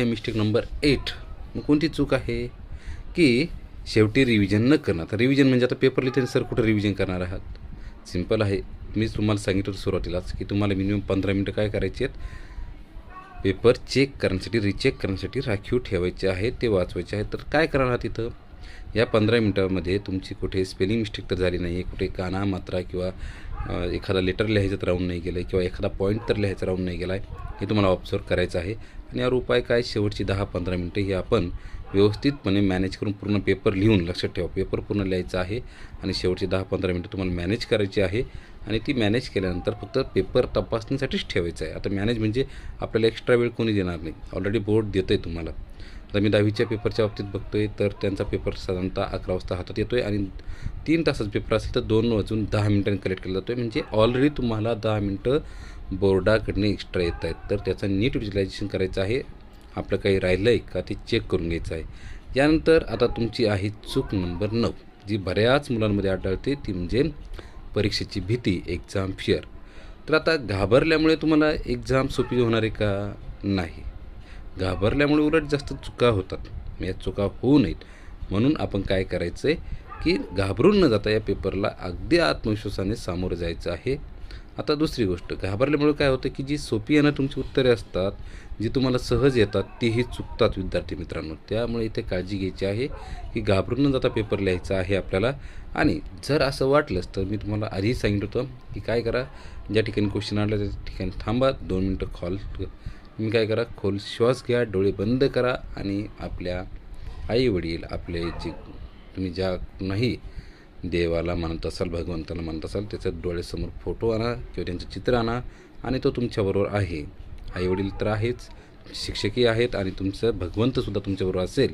Mistake number 8. मग कोणती चूक आहे की शेवटी रिव्हिजन न करणं. आता रिव्हिजन म्हणजे आता पेपर लिहिताना सर कुठं रिव्हिजन करणार आहात? सिंपल आहे. मीच तुम्हाला सांगितलं होतं सुरुवातीलाच की तुम्हाला मिनिमम 15 मिनटं काय करायचे आहेत, पेपर चेक करण्यासाठी, रिचेक करण्यासाठी राखीव ठेवायचे आहेत, ते वाचवायचे आहेत. तर काय करणार आहात तिथं, या 15 मिनटामध्ये तुमची कुठे स्पेलिंग मिस्टेक तर झाली नाही आहे, कुठे काना मात्रा किंवा एखादा लेटर लिहायचं तर राहून नाही गेलं आहे, किंवा एखादा पॉईंट तर लिहायचं राहून नाही गेला आहे, हे तुम्हाला ऑब्झर्व करायचं आहे. आणि यावर उपाय काय, शेवटची 10-15 मिनटं ही आपण व्यवस्थितपणे मॅनेज करून पूर्ण पेपर लिहून, लक्षात ठेवा पेपर पूर्ण लिहायचा आहे आणि शेवटची 10-15 मिनटं तुम्हाला मॅनेज करायची आहे. आणि ती मॅनेज केल्यानंतर फक्त पेपर तपासणीसाठीच ठेवायचं आहे. आता मॅनेज म्हणजे आपल्याला एक्स्ट्रा वेळ कोणी देणार नाही, ऑलरेडी बोर्ड देतं आहे तुम्हाला. आता मी 10वीच्या पेपरच्या बाबतीत बघतो आहे, तर त्यांचा पेपर साधारणतः 11 वाजता हातात येतो आहे आणि 3 तासाचा पेपर असेल तर 2 वाजून 10 मिनिटांनी कलेक्ट केला जातो आहे. म्हणजे ऑलरेडी तुम्हाला 10 मिनटं बोर्डाकडनं एक्स्ट्रा येत आहेत. तर त्याचं नीट विज्युलायझेशन करायचं आहे. आपलं काही राहिलं आहे का ते चेक करून घ्यायचं आहे. यानंतर आता तुमची आहे चूक नंबर 9, जी बऱ्याच मुलांमध्ये आढळते, ती म्हणजे परीक्षेची भीती, एक्झाम फिअर. तर आता घाबरल्यामुळे तुम्हाला एक्झाम सोपी होणार आहे का? नाही. घाबरल्यामुळे उलट जास्त चुका होतात. या चुका होऊ नयेत म्हणून आपण काय करायचं आहे की घाबरून न जाता या पेपरला अगदी आत्मविश्वासाने सामोरं जायचं आहे. आता दुसरी गोष्ट, घाबरल्यामुळे काय होतं की जी सोपी येणं तुमची उत्तरे असतात, जी तुम्हाला सहज येतात, तीही चुकतात विद्यार्थी मित्रांनो. त्यामुळे इथे काळजी घ्यायची आहे की घाबरून न जाता पेपर लिहायचा आहे आपल्याला. आणि जर असं वाटलंच तर मी तुम्हाला आधीही सांगितलं होतं की काय करा, ज्या ठिकाणी क्वेश्चन आणलं त्या ठिकाणी थांबा, 2 मिनटं तुम्ही काय करा, खोल श्वास घ्या, डोळे बंद करा आणि आपल्या आईवडील, आपले जे तुम्ही ज्या नाही देवाला मानत असाल, भगवंताला मानत असाल, त्याच्या डोळ्यासमोर फोटो आणा किंवा त्यांचं चित्र आणा आणि तो तुमच्याबरोबर आहे. आईवडील तर आहेच, शिक्षकही आहेत आणि तुमचं भगवंतसुद्धा तुमच्याबरोबर असेल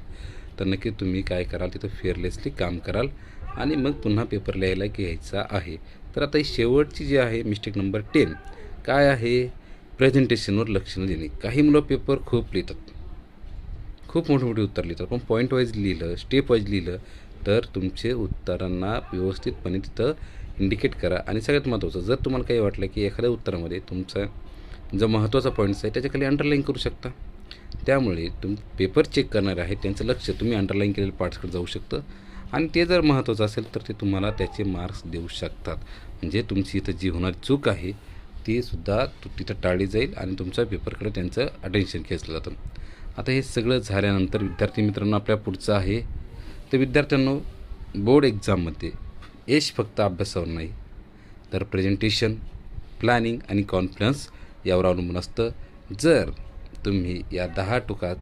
तर नक्की तुम्ही काय कराल, तिथं फिअरलेसली काम कराल आणि मग पुन्हा पेपर लिहायला घ्यायचा आहे. तर आता ही शेवटची जी आहे मिस्टेक नंबर 10 काय आहे, प्रेझेंटेशनवर लक्ष न देणे. काही मुलं पेपर खूप लिहितात, खूप मोठे मोठे उत्तर लिहितात, पण पॉईंट वाईज लिहिलं, स्टेप वाईज लिहिलं तर तुमचे उत्तरांना व्यवस्थितपणे तिथं इंडिकेट करा. आणि सगळ्यात महत्त्वाचं, जर तुम्हाला काही वाटलं की एखाद्या उत्तरामध्ये तुमचा जो महत्त्वाचा पॉईंट्स आहे त्याच्याखाली अंडरलाईन करू शकता. त्यामुळे पेपर चेक करणार आहे त्यांचं लक्ष तुम्ही अंडरलाईन केलेल्या पार्ट्सकडे जाऊ शकतं आणि ते जर महत्त्वाचं असेल तर ते तुम्हाला त्याचे मार्क्स देऊ शकतात. म्हणजे तुमची इथं जी होणारी चूक आहे ती सुद्धा तिथं टाळली जाईल आणि तुमच्या पेपरकडे त्यांचं अटेन्शन खेचलं जातं. आता हे सगळं झाल्यानंतर विद्यार्थी मित्रांनो, आपल्या पुढचं आहे तर विद्यार्थ्यांनो, बोर्ड एक्झाममध्ये यश फक्त अभ्यासावर नाही तर प्रेझेंटेशन, प्लॅनिंग आणि कॉन्फिडन्स यावर अवलंबून असतं. जर तुम्ही या 10 टुका